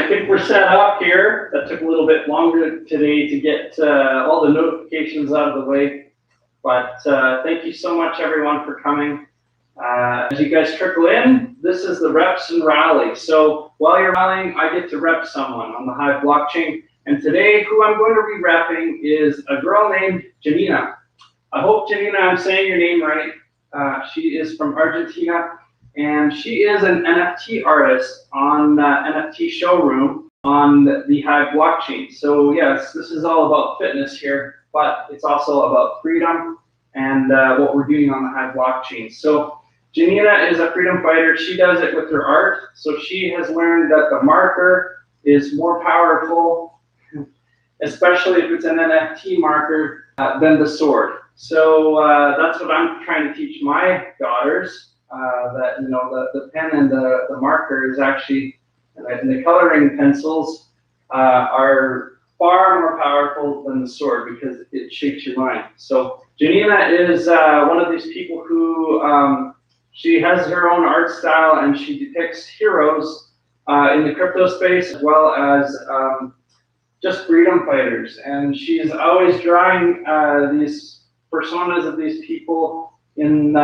I think we're set up here. That took a little bit longer today to get all the notifications out of the way. But thank you so much, everyone, for coming. As you guys trickle in, this is the reps and rally. So while you're rallying, I get to rep someone on the Hive blockchain. And today, who I'm going to be repping is a girl named Janina. I hope, Janina, I'm saying your name right. She is from Argentina, and she is an NFT artist on NFT Showroom on the Hive blockchain. So yes, this is all about fitness here, but it's also about freedom and what we're doing on the Hive blockchain. So Janina is a freedom fighter. She does it with her art. So she has learned that the marker is more powerful, especially if it's an NFT marker, than the sword. So that's what I'm trying to teach my daughters, that the pen and the marker is actually, and the coloring pencils are far more powerful than the sword because it shapes your mind. So Janina is one of these people who she has her own art style, and she depicts heroes in the crypto space as well as just freedom fighters. And she's always drawing these personas of these people in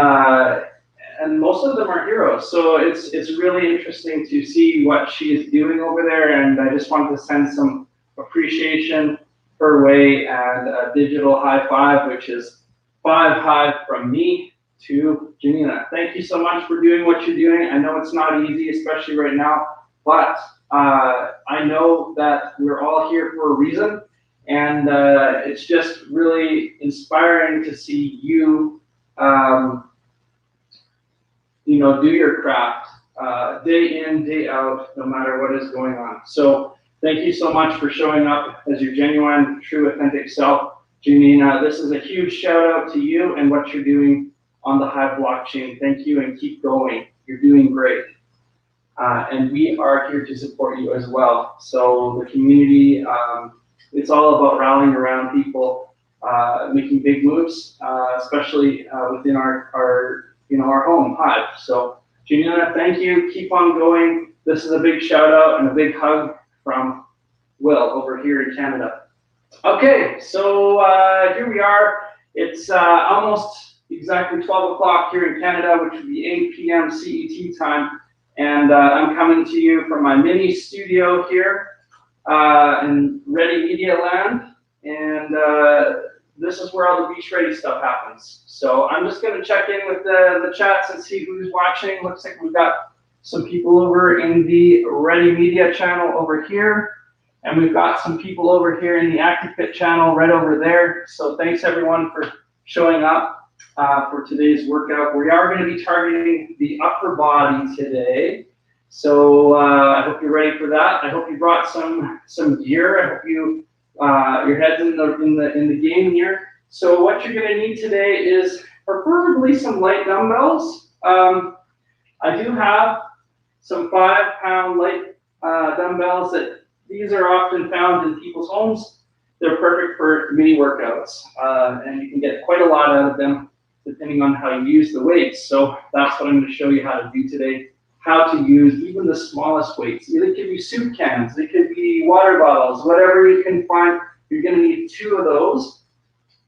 and most of them are heroes. So it's really interesting to see what she is doing over there, and I just wanted to send some appreciation her way and a digital high five, which is 5 Hive from me to Janina. Thank you so much for doing what you're doing. I know it's not easy, especially right now, but I know that we're all here for a reason, and it's just really inspiring to see you do your craft day in, day out, no matter what is going on. So thank you so much for showing up as your genuine, true, authentic self, Janina. This is a huge shout out to you and what you're doing on the Hive blockchain. Thank you, and keep going. You're doing great. And we are here to support you as well. So the community, it's all about rallying around people, making big moves, especially within our home, Hive. So Janina, thank you. Keep on going. This is a big shout out and a big hug from Will over here in Canada. Okay, so here we are. It's almost exactly 12 o'clock here in Canada, which would be 8 p.m. CET time. And I'm coming to you from my mini studio here in Ready Media Land. And this is where all the beach ready stuff happens. So I'm just going to check in with the chats and see who's watching. Looks like we've got some people over in the Ready Media channel over here. And we've got some people over here in the Actifit channel right over there. So thanks everyone for showing up for today's workout. We are going to be targeting the upper body today. So I hope you're ready for that. I hope you brought some gear. I hope your head's in the game here. So what you're going to need today is preferably some light dumbbells. I do have some 5-pound light dumbbells that these are often found in people's homes. They're perfect for mini workouts, and you can get quite a lot out of them depending on how you use the weights. So that's what I'm going to show you how to do today. How to use even the smallest weights. They could be soup cans, they could be water bottles, whatever you can find. You're going to need 2 of those.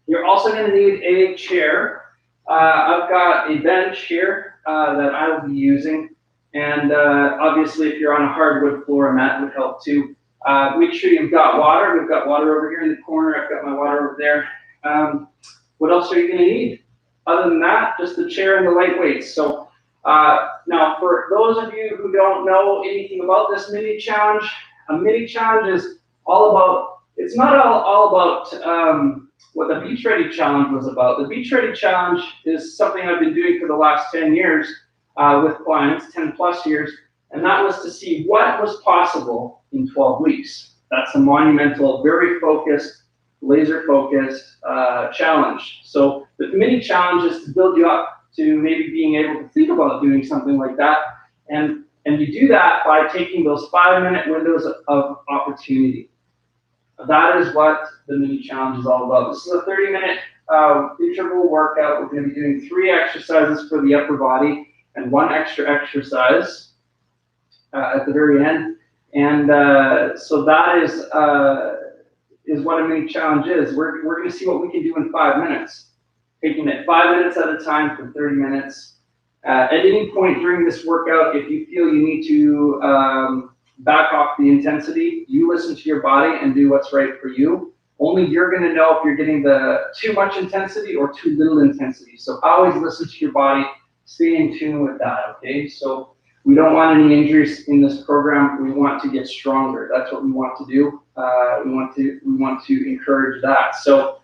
You're also going to need a chair. I've got a bench here that I will be using, and obviously if you're on a hardwood floor, a mat would help too. Make sure you've got water. We've got water over here in the corner. I've got my water over there. What else are you going to need? Other than that, just the chair and the light weights. So now for those of you who don't know anything about this mini challenge, a mini challenge is all about, it's not all about what the Beach Ready Challenge was about. The Beach Ready Challenge is something I've been doing for the last 10 years with clients, 10 plus years, and that was to see what was possible in 12 weeks. That's a monumental, very focused, laser-focused challenge. So the mini challenge is to build you up to maybe being able to think about doing something like that. And you do that by taking those 5-minute windows of opportunity. That is what the mini challenge is all about. This is a 30-minute interval workout. We're going to be doing 3 exercises for the upper body and 1 extra exercise at the very end. And so that is what a mini challenge is. We're going to see what we can do in 5 minutes, taking it 5 minutes at a time for 30 minutes. At any point during this workout, if you feel you need to back off the intensity, you listen to your body and do what's right for you. Only you're going to know if you're getting the too much intensity or too little intensity. So always listen to your body, stay in tune with that, okay? So we don't want any injuries in this program. We want to get stronger. That's what we want to do. We want to encourage that. So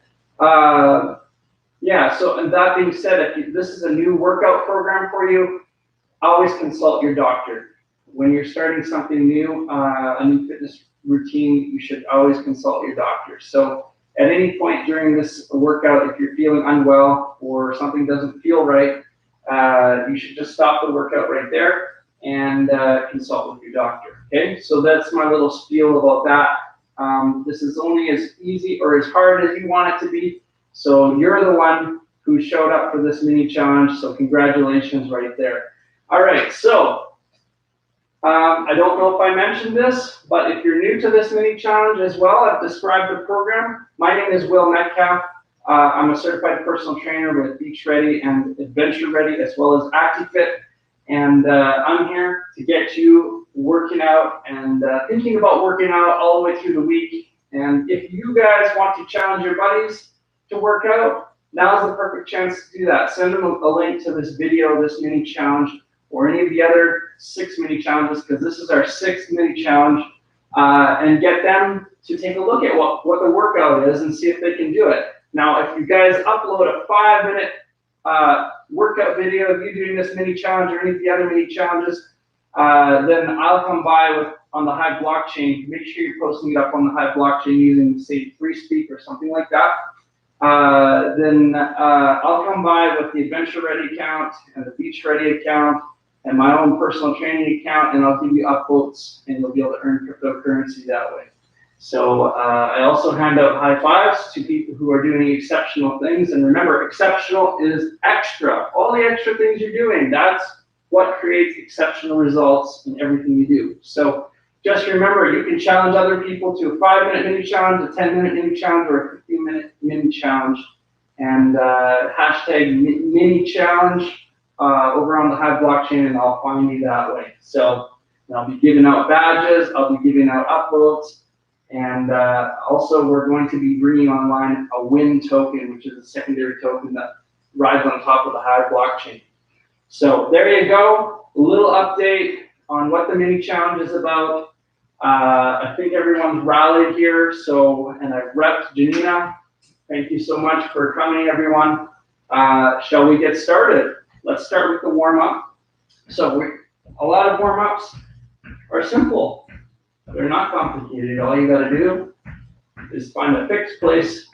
yeah, so and that being said, if this is a new workout program for you, always consult your doctor. When you're starting something new, a new fitness routine, you should always consult your doctor. So at any point during this workout, if you're feeling unwell or something doesn't feel right, you should just stop the workout right there and consult with your doctor, okay? So that's my little spiel about that. This is only as easy or as hard as you want it to be. So you're the one who showed up for this mini challenge, so congratulations right there. All right, so I don't know if I mentioned this, but if you're new to this mini challenge as well, I've described the program. My name is Wil Metcalfe. I'm a certified personal trainer with Beach Ready and Adventure Ready, as well as Actifit. And I'm here to get you working out and thinking about working out all the way through the week. And if you guys want to challenge your buddies to work out, now's the perfect chance to do that. Send them a link to this video, this mini challenge, or any of the other 6 mini challenges, because this is our 6th mini challenge, and get them to take a look at what the workout is and see if they can do it. Now, if you guys upload a 5-minute workout video of you doing this mini challenge or any of the other mini challenges, then I'll come by on the Hive blockchain. Make sure you're posting it up on the Hive blockchain using, say, FreeSpeak or something like that. Then I'll come by with the Adventure Ready account and the Beach Ready account and my own personal training account, and I'll give you upvotes, and you'll be able to earn cryptocurrency that way. So I also hand out high fives to people who are doing exceptional things. And remember, exceptional is extra. All the extra things you're doing, that's what creates exceptional results in everything you do. So just remember, you can challenge other people to a 5-minute mini challenge, a 10-minute mini challenge, or a 15-minute mini challenge. And hashtag mini challenge over on the Hive blockchain, and I'll find you that way. So I'll be giving out badges, I'll be giving out upvotes, and also we're going to be bringing online a WIN token, which is a secondary token that rides on top of the Hive blockchain. So there you go, a little update on what the mini challenge is about. I think everyone's rallied here, and I've repped Janina. Thank you so much for coming, everyone. Shall we get started? Let's start with the warm-up. So a lot of warm-ups are simple. They're not complicated. All you got to do is find a fixed place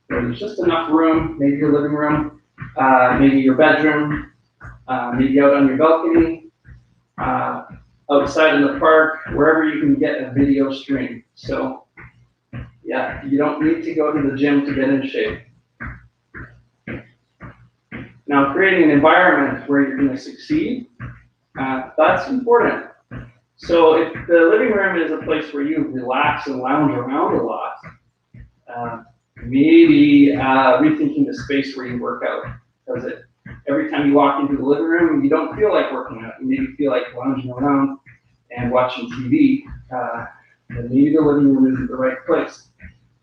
where there's just enough room, maybe your living room, maybe your bedroom, maybe out on your balcony, outside in the park, wherever you can get a video stream. So yeah, you don't need to go to the gym to get in shape. Now, creating an environment where you're going to succeed, that's important. So if the living room is a place where you relax and lounge around a lot, maybe rethinking the space where you work out. Because every time you walk into the living room, you don't feel like working out. You maybe feel like lounging around and watching TV. Then maybe the living room isn't the right place.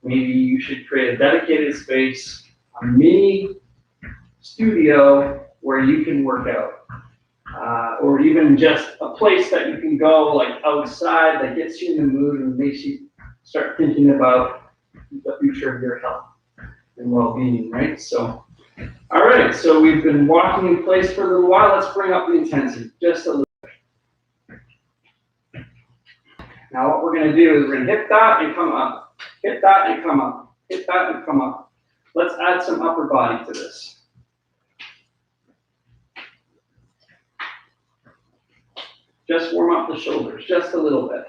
Maybe you should create a dedicated space, a mini studio where you can work out. Or even just a place that you can go like outside that gets you in the mood and makes you start thinking about the future of your health and well-being, right? So, all right, so we've been walking in place for a little while. Let's bring up the intensity just a little bit. Now what we're going to do is we're going to hit that and come up, hit that and come up, hit that and come up. Let's add some upper body to this. Just warm up the shoulders, just a little bit.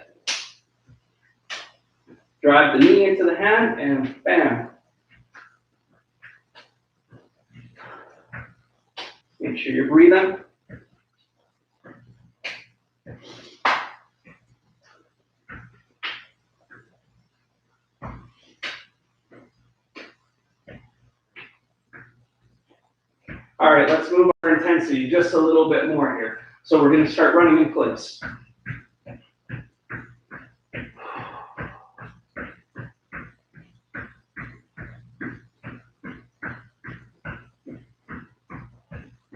Drive the knee into the hand and bam. Make sure you're breathing. All right, let's move our intensity just a little bit more here. So we're going to start running in place.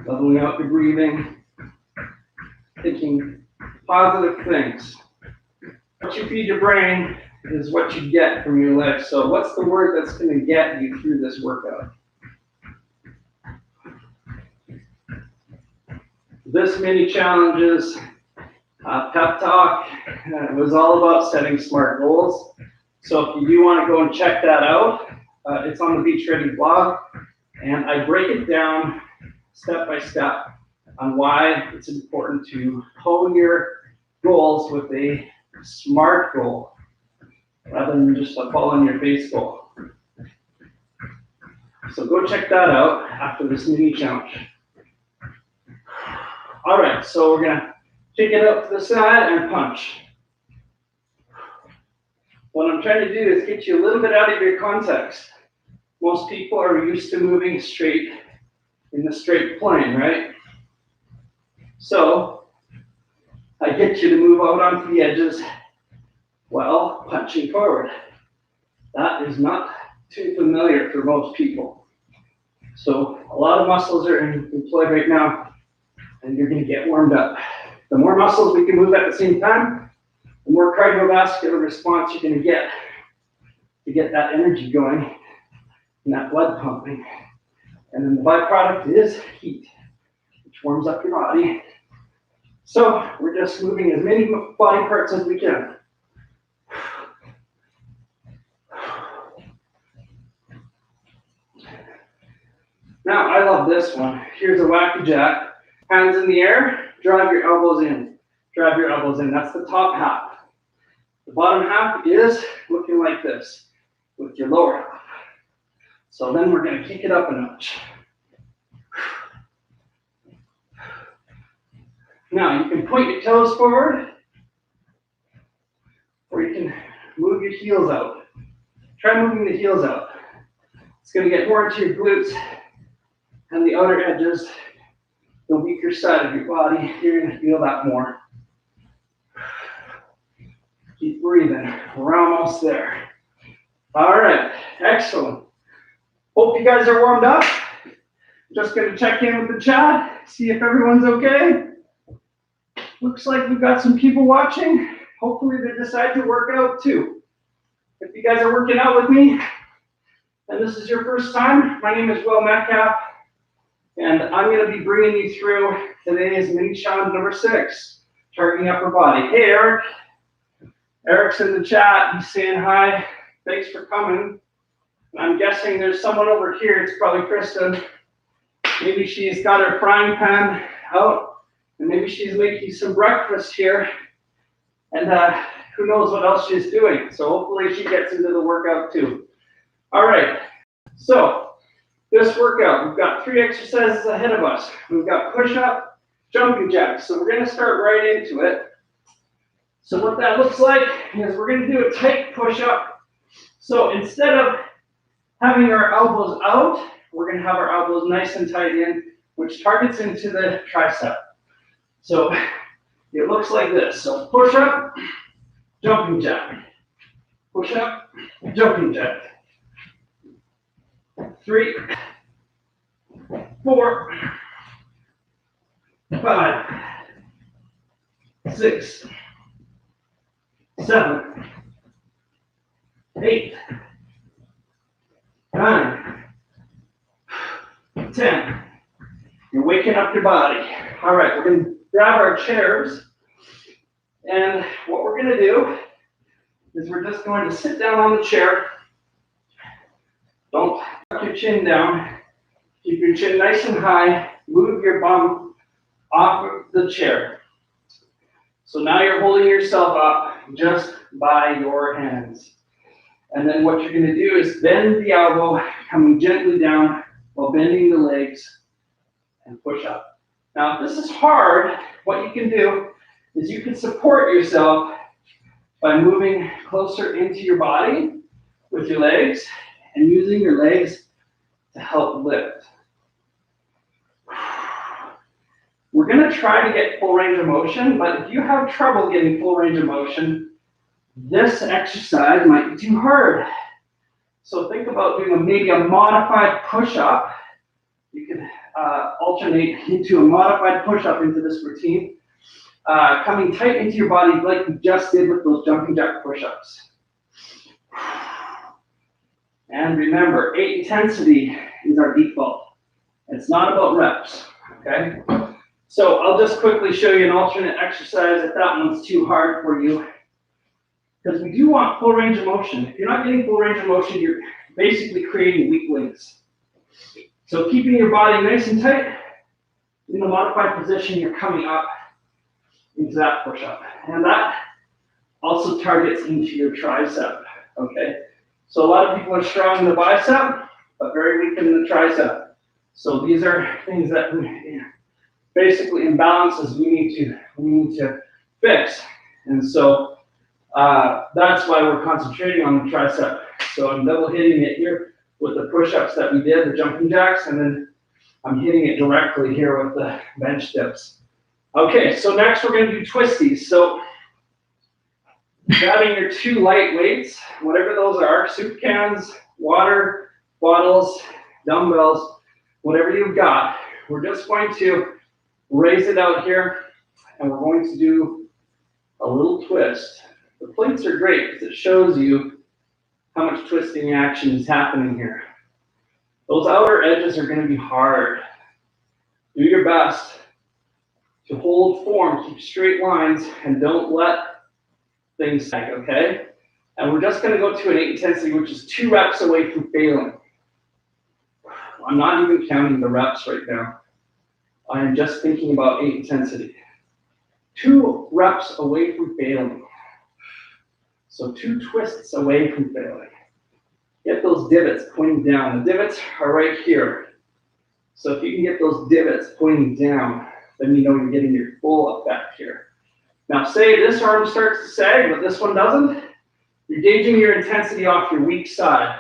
Leveling out your breathing, thinking positive things. What you feed your brain is what you get from your legs. So what's the word that's going to get you through this workout? This mini challenges pep talk. It was all about setting smart goals. So if you do want to go and check that out, it's on the Beach Ready blog, and I break it down step by step on why it's important to hone your goals with a SMART goal rather than just a fall on your face goal. So go check that out after this mini challenge. All right, so we're gonna kick it up to the side and punch. What I'm trying to do is get you a little bit out of your context. Most people are used to moving straight in the straight plane, right? So I get you to move out onto the edges while punching forward. That is not too familiar for most people. So a lot of muscles are employed right now, and you're going to get warmed up. The more muscles we can move at the same time, the more cardiovascular response you're going to get that energy going and that blood pumping. And then the byproduct is heat, which warms up your body. So we're just moving as many body parts as we can. Now, I love this one. Here's a Wacky Jack. Hands in the air, drive your elbows in. Drive your elbows in. That's the top half. The bottom half is looking like this with your lower half. So then we're going to kick it up a notch. Now, you can point your toes forward, or you can move your heels out. Try moving the heels out. It's going to get more into your glutes and the outer edges, the weaker side of your body. You're going to feel that more. Keep breathing. We're almost there. All right, excellent. Hope you guys are warmed up. Just going to check in with the chat, see if everyone's okay. Looks like we've got some people watching. Hopefully they decide to work out too. If you guys are working out with me, and this is your first time, my name is Wil Metcalfe, and I'm going to be bringing you through today's mini challenge number 6, targeting upper body. Hey, Eric. Eric's in the chat. He's saying hi. Thanks for coming. I'm guessing there's someone over here. It's probably Kristen. Maybe she's got her frying pan out, and maybe she's making some breakfast here. And who knows what else she's doing. So hopefully she gets into the workout too. All right. So this workout, we've got 3 exercises ahead of us. We've got push-up, jumping jacks. So we're going to start right into it. So what that looks like is we're going to do a tight push-up. So instead of having our elbows out, we're going to have our elbows nice and tight in, which targets into the tricep. So it looks like this. So push-up, jumping jack. Push-up, jumping jack. 3, 4, 5, 6, 7, 8, 9, 10. You're waking up your body. All right, we're going to grab our chairs, and what we're going to do is we're just going to sit down on the chair. Don't tuck your chin down. Keep your chin nice and high. Move your bum off of the chair. So now you're holding yourself up just by your hands. And then what you're going to do is bend the elbow, coming gently down while bending the legs, and push up. Now, if this is hard, what you can do is you can support yourself by moving closer into your body with your legs and using your legs to help lift. We're going to try to get full range of motion, but if you have trouble getting full range of motion, this exercise might be too hard. So think about doing maybe a modified push-up. You could alternate into a modified push-up into this routine, coming tight into your body like we just did with those jumping jack push-ups. And remember, 8 intensity is our default. It's not about reps, okay? So I'll just quickly show you an alternate exercise if that one's too hard for you. Because we do want full range of motion. If you're not getting full range of motion, you're basically creating weak links. So keeping your body nice and tight, in the modified position, you're coming up into that push-up. And that also targets into your tricep, okay? So a lot of people are strong in the bicep, but very weak in the tricep. So these are things that basically imbalances we need to fix. And so that's why we're concentrating on the tricep. So I'm double hitting it here with the push-ups that we did, the jumping jacks, and then I'm hitting it directly here with the bench dips. Okay, so next we're going to do twisties. So grabbing your 2 light weights, whatever those are, soup cans, water bottles, dumbbells, whatever you've got, we're just going to raise it out here, and we're going to do a little twist. The plates are great because it shows you how much twisting action is happening here. Those outer edges are going to be hard. Do your best to hold form, keep straight lines, and don't let things sag, okay? And we're just going to go to an 8 intensity, which is 2 reps away from failing. I'm not even counting the reps right now. I am just thinking about 8 intensity. 2 reps away from failing. So 2 twists away from failing. Get those divots pointing down. The divots are right here. So if you can get those divots pointing down, then you know you're getting your full effect here. Now say this arm starts to sag, but this one doesn't. You're gauging your intensity off your weak side.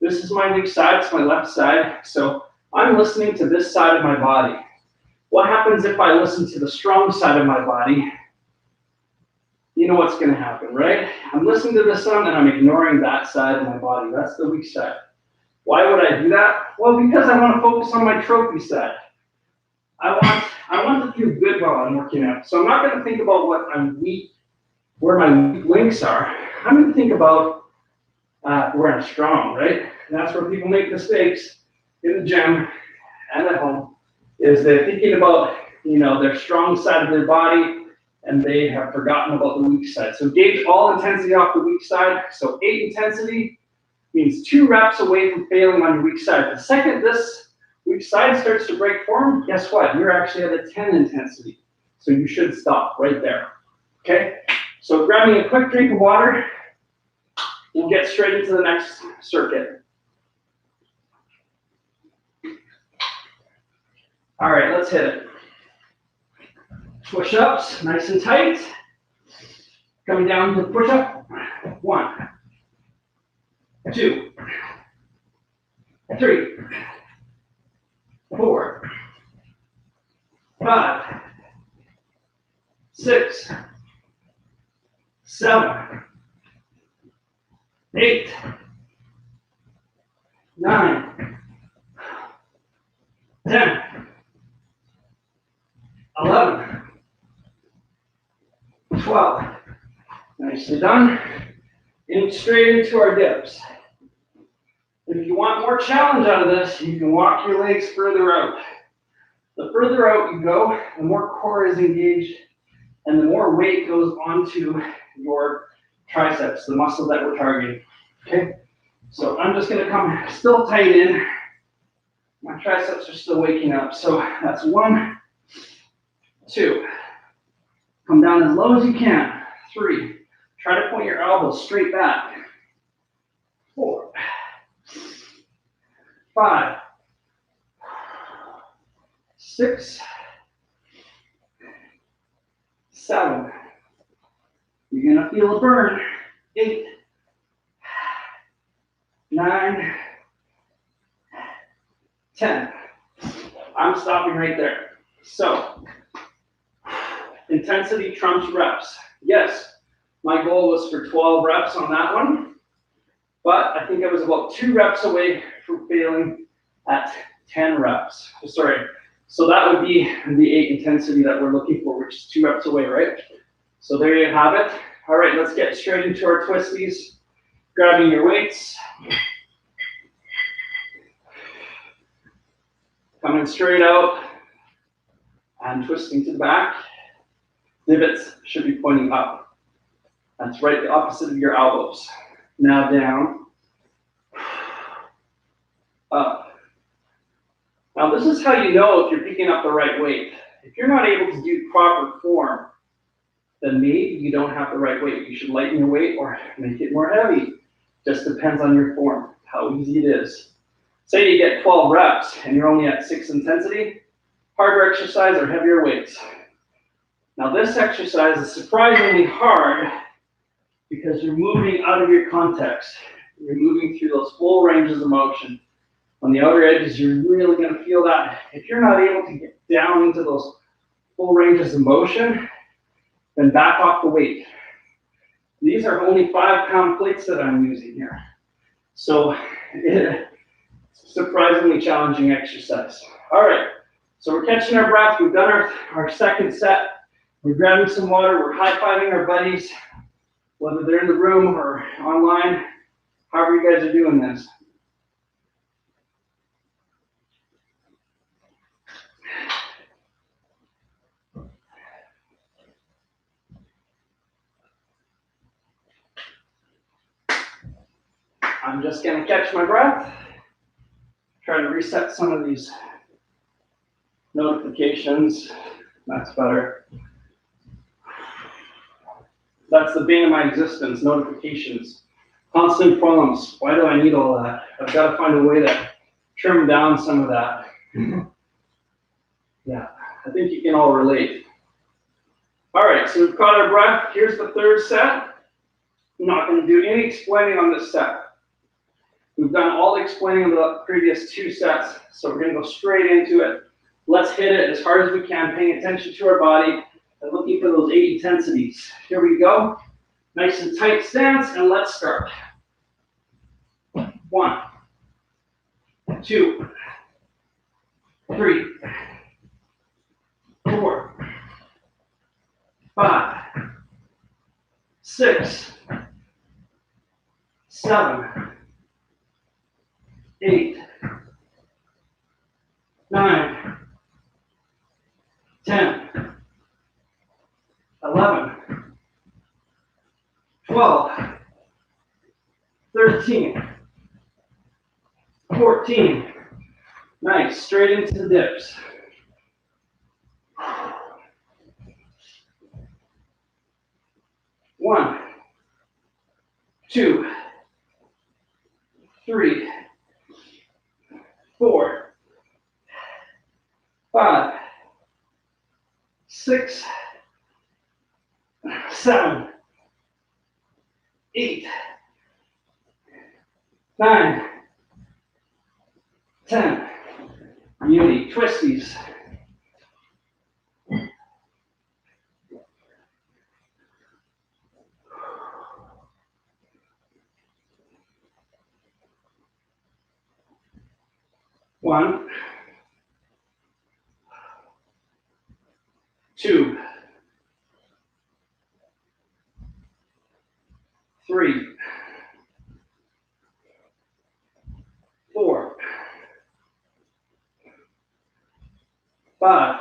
This is my weak side, it's my left side. So I'm listening to this side of my body. What happens if I listen to the strong side of my body? You know what's going to happen, right? I'm listening to this one and I'm ignoring that side of my body. That's the weak side. Why would I do that? Well, because I want to focus on my trophy side. I want to feel good while I'm working out. So I'm not going to think about what I'm weak, where my weak links are. I'm going to think about where I'm strong, right? And that's where people make mistakes in the gym and at home, is they're thinking about, their strong side of their body, and they have forgotten about the weak side. So gauge all intensity off the weak side. So 8 intensity means 2 reps away from failing on your weak side. The second this weak side starts to break form, guess what? You're actually at a 10 intensity. So you should stop right there. Okay? So grabbing a quick drink of water, we'll get straight into the next circuit. All right, let's hit it. Push-ups, nice and tight. Coming down to push-up. 1, 2, 3, 4, 5, 6, 7, 8, 9, 10, 11, 12. Nicely done. Straight into our dips. If you want more challenge out of this, you can walk your legs further out. The further out you go, the more core is engaged, and the more weight goes onto your triceps, the muscle that we're targeting. Okay? So I'm just going to come still tight in. My triceps are still waking up. So that's 1, 2. Come down as low as you can. 3. Try to point your elbows straight back. 4, 5, 6, 7. You're going to feel a burn. 8, 9, 10. I'm stopping right there. So, intensity trumps reps. Yes, my goal was for 12 reps on that one, but I think I was about 2 reps away from failing at 10 reps. Sorry, so that would be the 8 intensity that we're looking for, which is 2 reps away, right? So there you have it. All right, let's get straight into our twisties. Grabbing your weights. Coming straight out and twisting to the back. Divots should be pointing up. That's right, the opposite of your elbows. Now down, up. Now this is how you know if you're picking up the right weight. If you're not able to do proper form, then maybe you don't have the right weight. You should lighten your weight or make it more heavy. Just depends on your form, how easy it is. Say you get 12 reps and you're only at 6 intensity, harder exercise or heavier weights. Now this exercise is surprisingly hard because you're moving out of your context. You're moving through those full ranges of motion. On the outer edges, you're really going to feel that. If you're not able to get down into those full ranges of motion, then back off the weight. These are only 5-pound plates that I'm using here. So it's surprisingly challenging exercise. All right, so we're catching our breath. We've done our second set. We're grabbing some water. We're high-fiving our buddies, whether they're in the room or online, however you guys are doing this. I'm just going to catch my breath, try to reset some of these notifications. That's better. That's the bane of my existence, notifications. Constant problems. Why do I need all that? I've got to find a way to trim down some of that. Yeah, I think you can all relate. All right, so we've caught our breath. Here's the third set. I'm not going to do any explaining on this set. We've done all the explaining of the previous 2 sets, so we're going to go straight into it. Let's hit it as hard as we can, paying attention to our body and looking for those 8 intensities. Here we go. Nice and tight stance, and let's start. 1, 2, 3, 4, 5, 6, 7, 8, 9, 10, 11, 12, 13, 14. Nice, straight into the dips. 1, 2, 3, 4, 5, 6, 7, 8, 9, 10. Beauty. Twisties. One, 2, 3, 4, 5,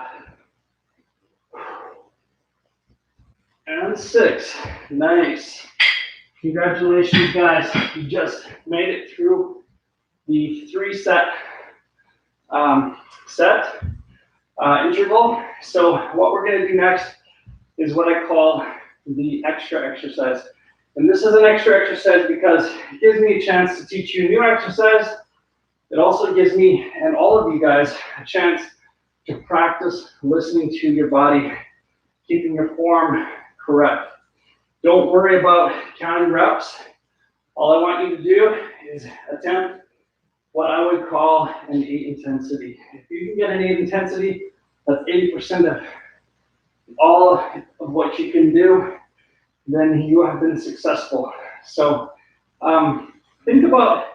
and 6. Nice. Congratulations, guys. You just made it through the 3-set interval. So what we're going to do next is what I call the extra exercise. And this is an extra exercise because it gives me a chance to teach you a new exercise. It also gives me and all of you guys a chance to practice listening to your body, keeping your form correct. Don't worry about counting reps. All I want you to do is attempt what I would call an 8 intensity. If you can get an 8 intensity, that's 80% of all of what you can do, then you have been successful. So think about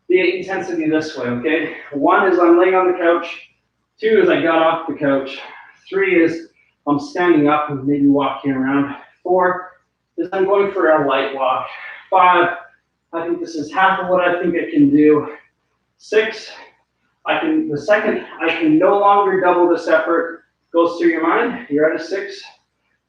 the intensity this way, okay? 1 is I'm laying on the couch. 2 is I got off the couch. 3 is I'm standing up and maybe walking around. 4 is I'm going for a light walk. 5, I think this is half of what I think I can do. 6, the second I can no longer double this effort goes through your mind, you're at a 6.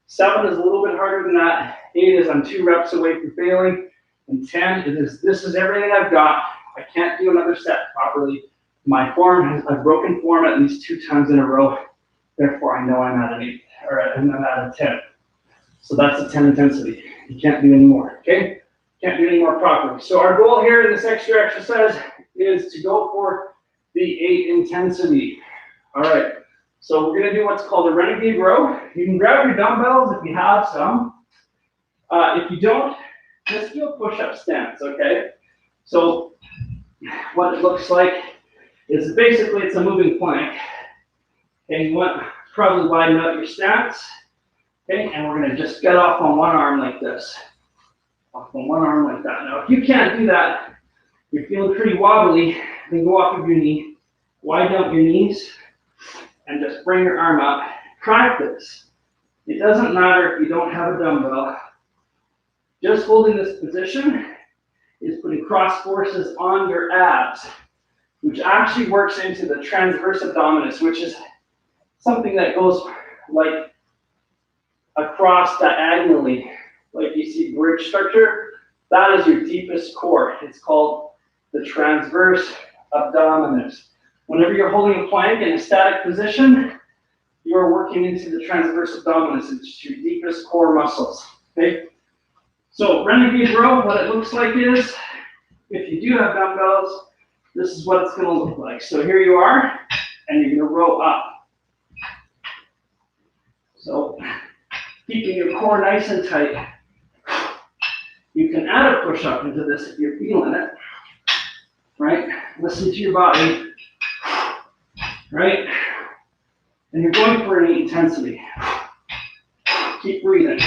7 is a little bit harder than that. 8 is I'm 2 reps away from failing. And 10 is this is everything I've got. I can't do another set properly. My form I've broken form at least 2 times in a row. Therefore, I know I'm at an 8 or I'm at a 10. So that's a 10 intensity. You can't do any more, okay? Can't do any more properly. So our goal here in this extra exercise is to go for the 8 intensity. All right. So we're going to do what's called a Renegade Row. You can grab your dumbbells if you have some. If you don't, just do a push-up stance, okay? So what it looks like is basically it's a moving plank. Okay, you want to probably widen out your stance. Okay, and we're going to just get off on one arm like this. Off on one arm like that. Now, if you can't do that, you're feeling pretty wobbly, then go off of your knee, widen out your knees, and just bring your arm up. Practice. It doesn't matter if you don't have a dumbbell. Just holding this position is putting cross forces on your abs, which actually works into the transverse abdominis, which is something that goes like across diagonally, like you see bridge structure. That is your deepest core. It's called the transverse abdominis. Whenever you're holding a plank in a static position, you are working into the transverse abdominis. It's your deepest core muscles. Okay. So Renegade Row, what it looks like is, if you do have dumbbells, this is what it's going to look like. So here you are, and you're going to row up. So keeping your core nice and tight. You can add a push-up into this if you're feeling it. Right? Listen to your body. Right? And you're going for an intensity. Keep breathing.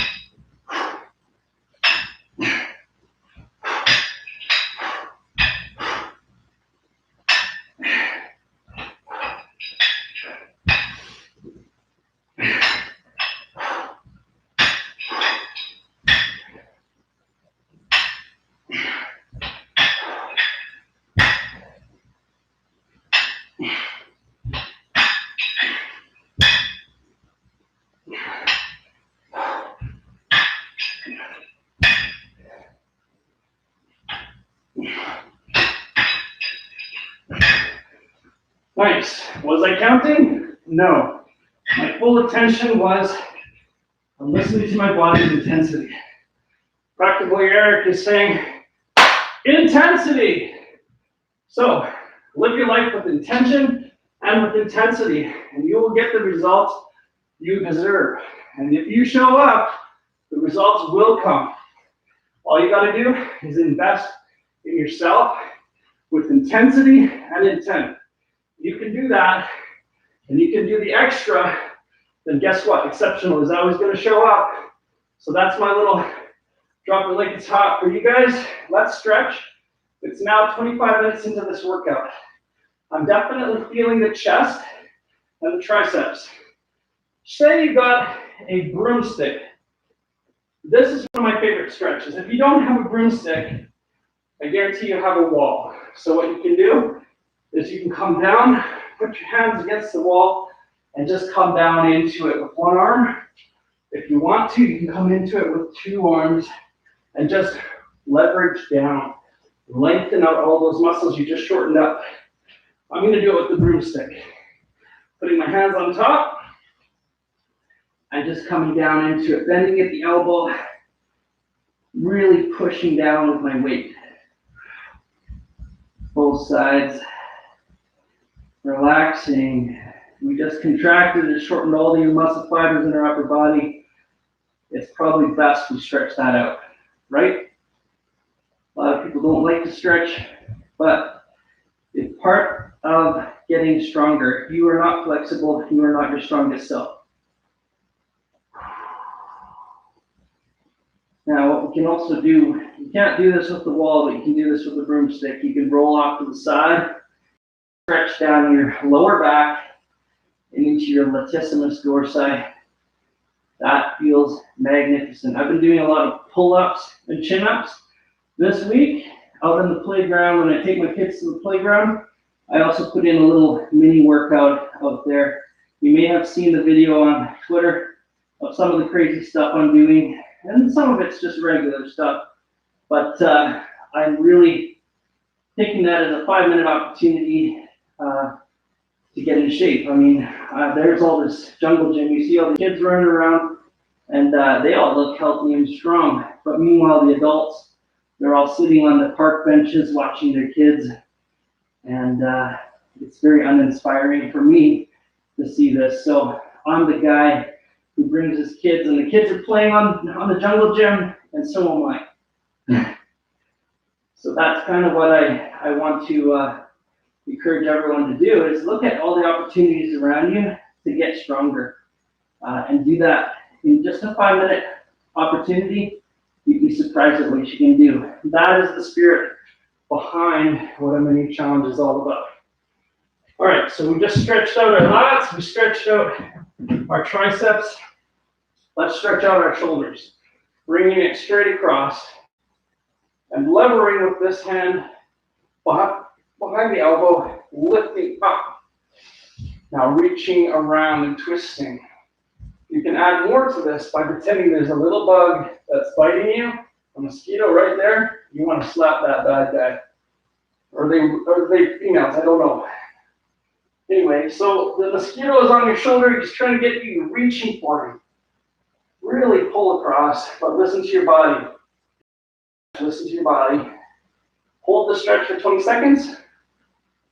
Nice. Was I counting? No. My full attention was I'm listening to my body's intensity. Practical Eric is saying, intensity. So live your life with intention and with intensity, and you will get the results you deserve. And if you show up, the results will come. All you got to do is invest in yourself with intensity and intent. You can do that, and you can do the extra, then guess what? Exceptional is always going to show up. So that's my little drop it like it's hot for you guys. Let's stretch. It's now 25 minutes into this workout. I'm definitely feeling the chest and the triceps. Say you got a broomstick. This is one of my favorite stretches. If you don't have a broomstick, I guarantee you have a wall. So what you can do is you can come down, put your hands against the wall, and just come down into it with one arm. If you want to, you can come into it with 2 arms and just leverage down. Lengthen out all those muscles you just shortened up. I'm going to do it with the broomstick. Putting my hands on top and just coming down into it. Bending at the elbow, really pushing down with my weight. Both sides. Relaxing. We just contracted and shortened all the muscle fibers in our upper body. It's probably best we stretch that out, right? A lot of people don't like to stretch, but it's part of getting stronger. If you are not flexible, you are not your strongest self. Now, what we can also do, you can't do this with the wall, but you can do this with a broomstick. You can roll off to the side, stretch down your lower back and into your latissimus dorsi. That feels magnificent. I've been doing a lot of pull-ups and chin-ups this week out in the playground. When I take my kids to the playground, I also put in a little mini workout out there. You may have seen the video on Twitter of some of the crazy stuff I'm doing, and some of it's just regular stuff. But I'm really taking that as a 5-minute opportunity to get in shape. I mean, there's all this jungle gym. You see all the kids running around, and they all look healthy and strong. But meanwhile, the adults, they're all sitting on the park benches watching their kids. And it's very uninspiring for me to see this. So I'm the guy who brings his kids, and the kids are playing on the jungle gym, and so am I. So that's kind of what I want to encourage everyone to do, is look at all the opportunities around you to get stronger, and do that in just a 5-minute opportunity. You'd be surprised at what you can do. That is the spirit behind what a mini challenge is all about. All right, so we just stretched out our lats, we stretched out our triceps. Let's stretch out our shoulders, bringing it straight across and levering with this hand behind the elbow, lifting up. Now reaching around and twisting. You can add more to this by pretending there's a little bug that's biting you, a mosquito right there. You want to slap that bad guy. Or they females, I don't know. Anyway, so the mosquito is on your shoulder. He's trying to get you reaching for him. Really pull across, but listen to your body. Listen to your body. Hold the stretch for 20 seconds.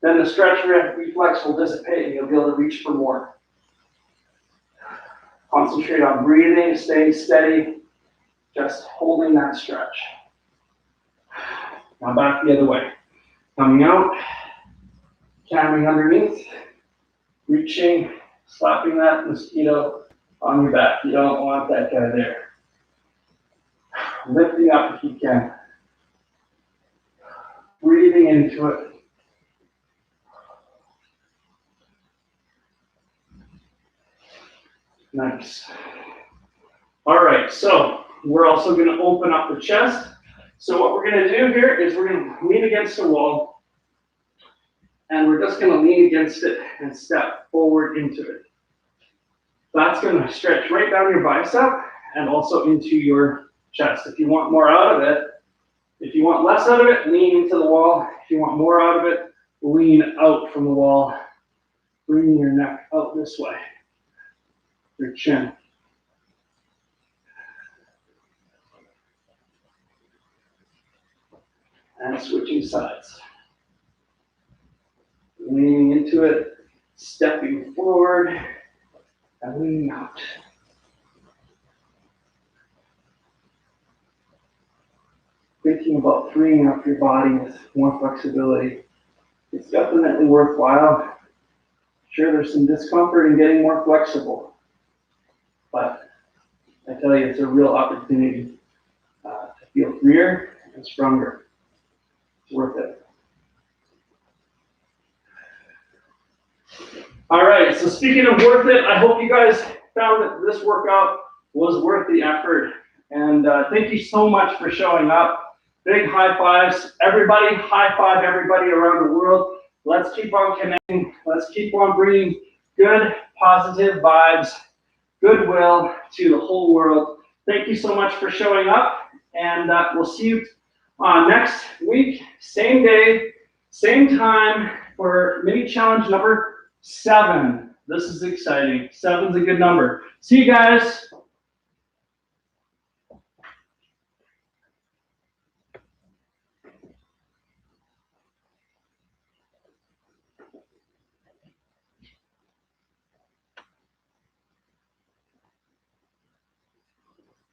Then the stretch reflex will dissipate and you'll be able to reach for more. Concentrate on breathing, staying steady, just holding that stretch. Now back the other way. Coming out, camming underneath, reaching, slapping that mosquito on your back. You don't want that guy there. Lifting up if you can. Breathing into it. Nice. All right, so we're also going to open up the chest. So what we're going to do here is we're going to lean against the wall, and we're just going to lean against it and step forward into it. That's going to stretch right down your bicep and also into your chest. If you want more out of it, if you want less out of it, lean into the wall. If you want more out of it, lean out from the wall, bringing your neck out this way, your chin. And switching sides. Leaning into it, stepping forward, and leaning out. Thinking about freeing up your body with more flexibility. It's definitely worthwhile. Sure, there's some discomfort in getting more flexible, but I tell you, it's a real opportunity to feel freer and stronger. It's worth it. All right, so speaking of worth it, I hope you guys found that this workout was worth the effort. And thank you so much for showing up. Big high fives. Everybody, high five everybody around the world. Let's keep on connecting. Let's keep on bringing good, positive vibes, goodwill to the whole world. Thank you so much for showing up. And we'll see you next week, same day, same time for mini challenge number 7. This is exciting. 7's a good number. See you guys.